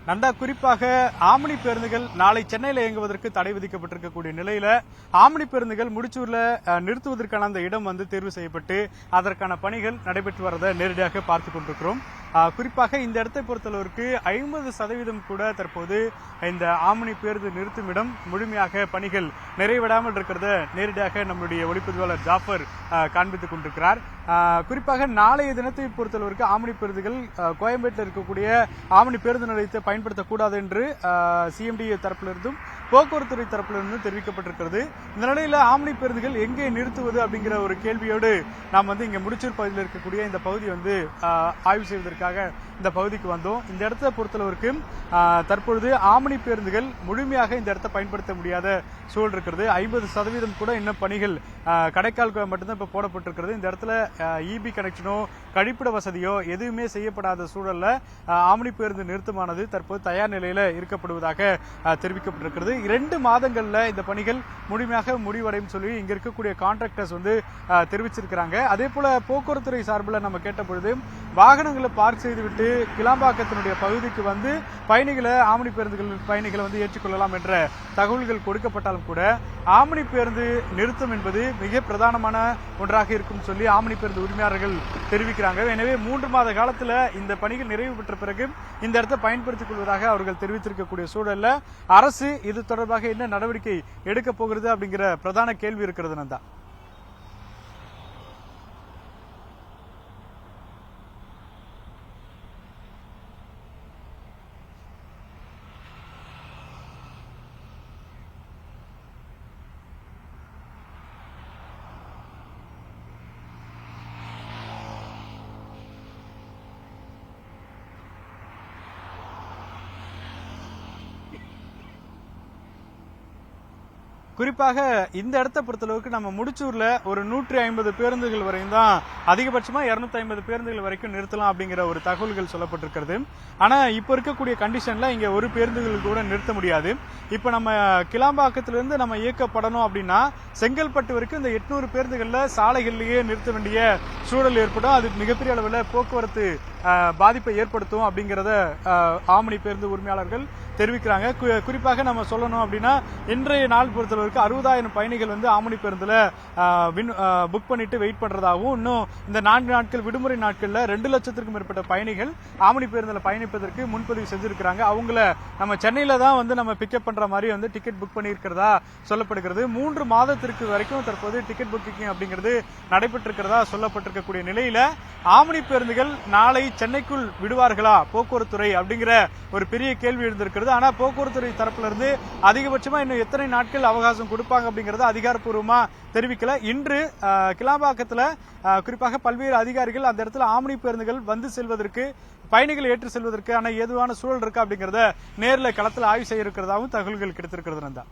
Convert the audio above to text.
நந்தா, குறிப்பாக ஆம்னி பேருந்துகள் நாளை சென்னையில் இயங்குவதற்கு தடை விதிக்கப்பட்டிருக்கக்கூடிய நிலையில ஆம்னி பேருந்துகள் முடிச்சூர்ல நிறுத்துவதற்கான அந்த இடம் தேர்வு செய்யப்பட்டு அதற்கான பணிகள் நடைபெற்று வரதை நேரடியாக பார்த்துக் கொண்டிருக்கிறோம். குறிப்பாக இந்த இடத்தை பொறுத்தளவிற்கு 50% கூட தற்போது இந்த ஆம்னி பேருந்து நிறுத்தும் இடம் முழுமையாக பணிகள் நிறைவிடாமல் இருக்கிறத நேரடியாக நம்முடைய ஒளிப்பதிவாளர் ஜாஃபர் காண்பித்துக் கொண்டிருக்கிறார். குறிப்பாக நாளைய தினத்தை பொறுத்தளவிற்கு ஆம்னி பேருந்துகள் கோயம்பேட்டில் இருக்கக்கூடிய ஆம்னி பேருந்து நிலையத்தை பயன்படுத்தக்கூடாது என்று சிஎம்டி தரப்பிலிருந்தும் போக்குவரத்துறை தரப்பிலிருந்தும் தெரிவிக்கப்பட்டிருக்கிறது. இந்த நிலையில ஆம்னி பேருந்துகள் எங்கே நிறுத்துவது அப்படிங்கிற ஒரு கேள்வியோடு நாம் இங்க முடிச்சூர் பகுதியில் இருக்கக்கூடிய இந்த பகுதி ஆய்வு செய்வதற்காக இந்த பகுதிக்கு வந்தோம். இந்த இடத்தை பொறுத்தளவிற்கு தற்பொழுது ஆம்னி பேருந்துகள் முழுமையாக இந்த இடத்தை பயன்படுத்த முடியாத சூழல் இருக்கிறது. 50% கூட இன்னும் பணிகள் கடைக்கால் மட்டும்தான் இப்ப போடப்பட்டிருக்கிறது. இந்த இடத்துல இபி கனெக்ஷனோ கழிப்பிட வசதியோ எதுவுமே செய்யப்படாத சூழல்ல ஆம்னி பேருந்து நிறுத்தமானது தற்போது தயார் நிலையில இருக்கப்படுவதாக தெரிவிக்கப்பட்டிருக்கிறது. 2 மாதங்கள்ல இந்த பணிகள் முழுமையாக முடிவடையும் சொல்லி இங்க இருக்கக்கூடிய கான்ட்ராக்டர்ஸ் தெரிவிச்சிருக்கிறாங்க. அதே போல போக்குவரத்துறை சார்பில் நம்ம கேட்ட பொழுது வாகனங்களை பார்க் செய்துவிட்டு கிளாம்பாக்கத்தினுடைய பகுதிக்கு பயணிகளை ஆம்னி பேருந்துகள் பயணிகளை ஏற்றுக்கொள்ளலாம் என்ற தகவல்கள் கொடுக்கப்பட்டாலும் கூட ஆம்னி பேருந்து நிறுத்தம் என்பது மிக பிரதானமான ஒன்றாக இருக்கும் சொல்லி ஆம்னி பேருந்து உரிமையாளர்கள் தெரிவிக்கிறாங்க. எனவே 3 மாத காலத்துல இந்த பணிகள் நிறைவு பெற்ற பிறகு இந்த இடத்தை பயன்படுத்திக் கொள்வதாக அவர்கள் தெரிவித்திருக்கக்கூடிய சூழல்ல அரசு இது தொடர்பாக என்ன நடவடிக்கை எடுக்க போகிறது அப்படிங்கிற பிரதான கேள்வி இருக்கிறது. நந்தா, குறிப்பாக இந்த இடத்தை பொறுத்தளவுக்கு நம்ம முடிச்சூர்ல ஒரு 150 பேருந்துகள் வரையும் தான் அதிகபட்சமா 250 பேருந்துகள் வரைக்கும் நிறுத்தலாம் அப்படிங்கிற ஒரு தகவல்கள் சொல்லப்பட்டிருக்கிறது. ஆனா இப்ப இருக்கக்கூடிய கண்டிஷன்ல இங்க ஒரு பேருந்துகள் கூட நிறுத்த முடியாது. இப்ப நம்ம கிளாம்பாக்கத்திலிருந்து நம்ம இயக்கப்படணும் அப்படின்னா செங்கல்பட்டு வரைக்கும் இந்த 800 பேருந்துகள்ல சாலைகள்லயே நிறுத்த வேண்டிய சூழல் ஏற்படும். அது மிகப்பெரிய அளவில் போக்குவரத்து பாதிப்பை ஏற்படுத்தும் அப்படிங்கறத ஆம்னி பேருந்து உரிமையாளர்கள் தெரிவிக்கிறாங்க. குறிப்பாக நம்ம சொல்லணும் அப்படின்னா இன்றைய நாள் பொறுத்தளவுக்கு 60,000 பயணிகள் ஆம்னி பேருந்துல புக் பண்ணிட்டு வெயிட் பண்றதாகவும், இன்னும் இந்த 4 நாட்கள் விடுமுறை நாட்கள்ல 2 லட்சத்திற்கும் மேற்பட்ட பயணிகள் ஆம்னி பேருந்துல பயணிப்பதற்கு முன்பதிவு செஞ்சிருக்கிறாங்க. அவங்கள நம்ம சென்னையில தான் நம்ம பிக்கப் பண்ற மாதிரி டிக்கெட் புக் பண்ணியிருக்கிறதா சொல்லப்படுகிறது. 3 மாதத்திற்கு வரைக்கும் தற்போது டிக்கெட் புக்கிங் அப்படிங்கிறது நடைபெற்றிருக்கிறதா சொல்லப்பட்டிருக்கக்கூடிய நிலையில ஆம்னி பேருந்துகள் நாளை சென்னைக்குள் விடுவார்களா போக்குவரத்துறை அப்படிங்கிற ஒரு பெரிய கேள்வி எழுந்திருக்கிறது. ஆனா போக்குவரத்துறை தரப்புல இருந்து அதிகபட்சமா இன்னும் எத்தனை நாட்கள் அவகாசம் கொடுப்பாங்க அப்படிங்கறத அதிகாரப்பூர்வமா தெரிவிக்கல. இன்று கிளாம்பாக்கத்துல குறிப்பாக பல்வேறு அதிகாரிகள் அந்த இடத்துல ஆம்னி பேருந்துகள் செல்வதற்கு பயணிகள் ஏற்று செல்வதற்கான ஏதுவான சூழல் இருக்கா அப்படிங்கறத நேரில் களத்தில் ஆய்வு செய்ய இருக்கிறதாகவும் தகவல்கள் கிடைத்திருக்கிறது. நந்தா.